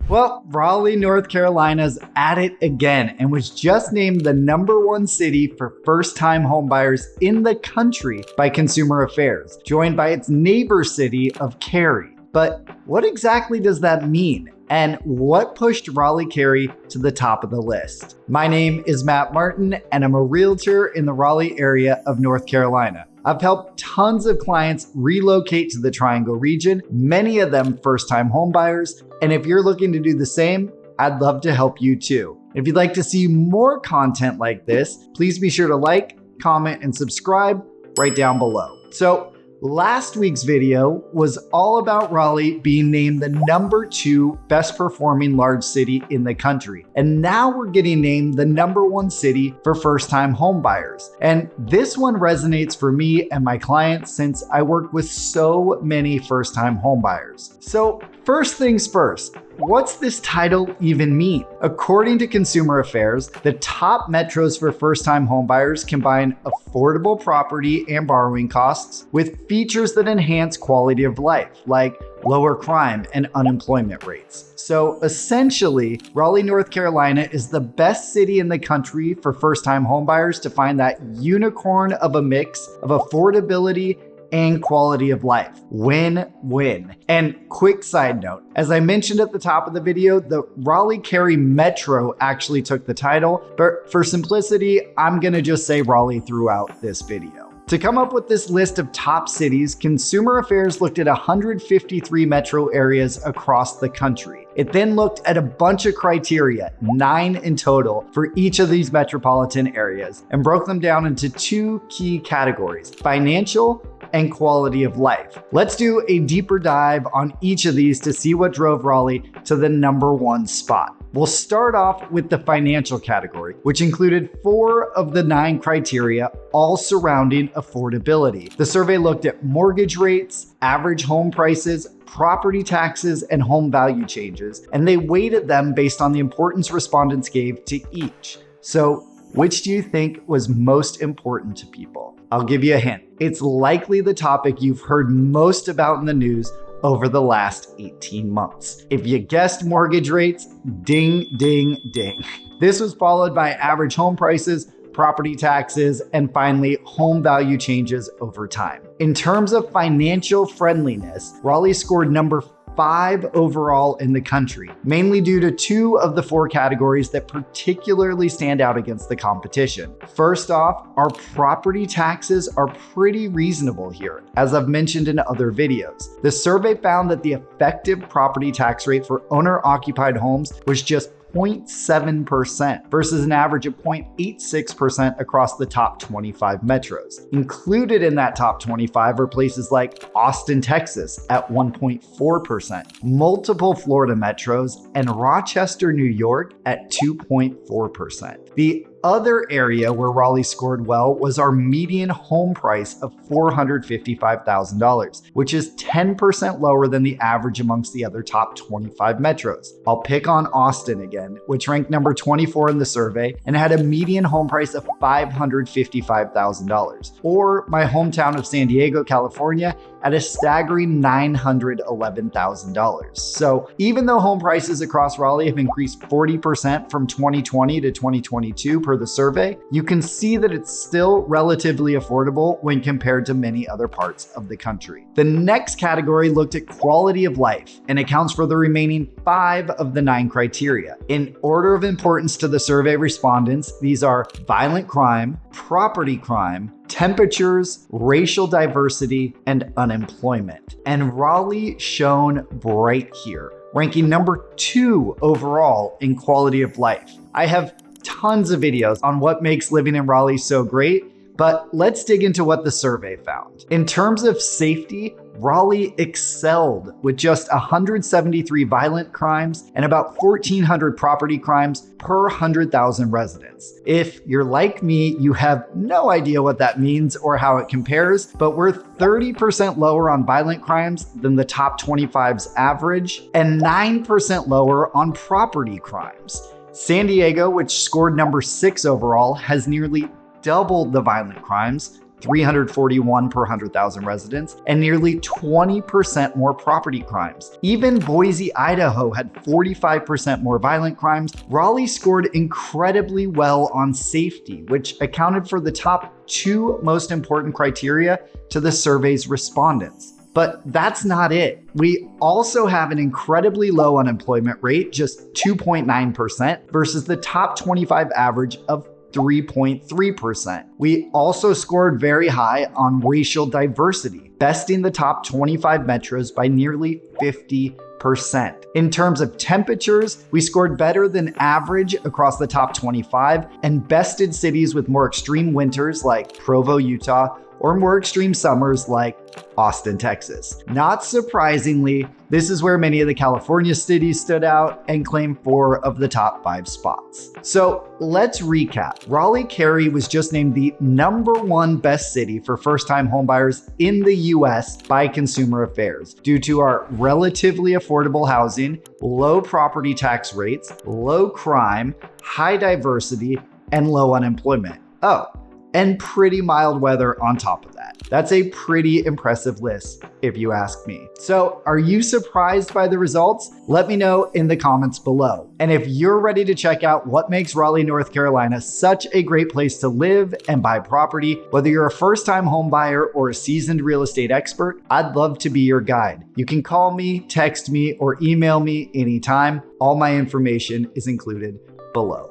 Well, Raleigh, North Carolina's at it again and was just named the #1 city for first-time homebuyers in the country by Consumer Affairs, joined by its neighbor city of Cary. But what exactly does that mean? And what pushed Raleigh-Cary to the top of the list? My name is Matt Martin, and I'm a realtor in the Raleigh area of North Carolina. I've helped tons of clients relocate to the Triangle region, many of them first-time homebuyers. And if you're looking to do the same, I'd love to help you too. If you'd like to see more content like this, please be sure to like, comment, and subscribe right down below. So last week's video was all about Raleigh being named the #2 best performing large city in the country. And now we're getting named the #1 city for first-time homebuyers. And this one resonates for me and my clients since I work with so many first-time homebuyers. So first things first, what's this title even mean? According to Consumer Affairs, the top metros for first-time homebuyers combine affordable property and borrowing costs with features that enhance quality of life, like lower crime and unemployment rates. So essentially, Raleigh, North Carolina is the best city in the country for first-time homebuyers to find that unicorn of a mix of affordability and quality of life. Win-win. And quick side note, as I mentioned at the top of the video, the Raleigh-Cary Metro actually took the title, but for simplicity, I'm gonna just say Raleigh throughout this video. To come up with this list of top cities, Consumer Affairs looked at 153 metro areas across the country. It then looked at a bunch of criteria, 9 in total, for each of these metropolitan areas, and broke them down into 2 key categories: financial and quality of life. Let's do a deeper dive on each of these to see what drove Raleigh to the #1 spot. We'll start off with the financial category, which included 4 of the 9 criteria, all surrounding affordability. The survey looked at mortgage rates, average home prices, property taxes, and home value changes, and they weighted them based on the importance respondents gave to each. So, which do you think was most important to people? I'll give you a hint. It's likely the topic you've heard most about in the news over the last 18 months. If you guessed mortgage rates, ding, ding, ding. This was followed by average home prices, property taxes, and finally, home value changes over time. In terms of financial friendliness, Raleigh scored number 5 overall in the country, mainly due to 2 of the 4 categories that particularly stand out against the competition. First off, our property taxes are pretty reasonable here, as I've mentioned in other videos. The survey found that the effective property tax rate for owner-occupied homes was just 0.7% versus an average of 0.86% across the top 25 metros. Included in that top 25 are places like Austin, Texas at 1.4%, multiple Florida metros, and Rochester, New York at 2.4%. The other area where Raleigh scored well was our median home price of $455,000, which is 10% lower than the average amongst the other top 25 metros. I'll pick on Austin again, which ranked number 24 in the survey and had a median home price of $555,000, or my hometown of San Diego, California, at a staggering $911,000. So even though home prices across Raleigh have increased 40% from 2020 to 2022 per the survey, you can see that it's still relatively affordable when compared to many other parts of the country. The next category looked at quality of life and accounts for the remaining 5 of the 9 criteria. In order of importance to the survey respondents, these are violent crime, property crime, temperatures, racial diversity, and unemployment. And Raleigh shone bright here, ranking number 2 overall in quality of life. I have tons of videos on what makes living in Raleigh so great, but let's dig into what the survey found. In terms of safety, Raleigh excelled with just 173 violent crimes and about 1,400 property crimes per 100,000 residents. If you're like me, you have no idea what that means or how it compares, but we're 30% lower on violent crimes than the top 25's average and 9% lower on property crimes. San Diego, which scored number 6 overall, has nearly doubled the violent crimes, 341 per 100,000 residents, and nearly 20% more property crimes. Even Boise, Idaho had 45% more violent crimes. Raleigh scored incredibly well on safety, which accounted for the top 2 most important criteria to the survey's respondents. But that's not it. We also have an incredibly low unemployment rate, just 2.9%, versus the top 25 average of 3.3%. We also scored very high on racial diversity, besting the top 25 metros by nearly 50%. In terms of temperatures, we scored better than average across the top 25 and bested cities with more extreme winters like Provo, Utah, or more extreme summers like Austin, Texas. Not surprisingly, this is where many of the California cities stood out and claimed 4 of the top 5 spots. So let's recap. Raleigh-Cary was just named the #1 best city for first-time homebuyers in the US by Consumer Affairs due to our relatively affordable housing, low property tax rates, low crime, high diversity, and low unemployment. Oh, and pretty mild weather on top of that. That's a pretty impressive list, if you ask me. So, are you surprised by the results? Let me know in the comments below. And if you're ready to check out what makes Raleigh, North Carolina such a great place to live and buy property, whether you're a first-time home buyer or a seasoned real estate expert, I'd love to be your guide. You can call me, text me, or email me anytime. All my information is included below.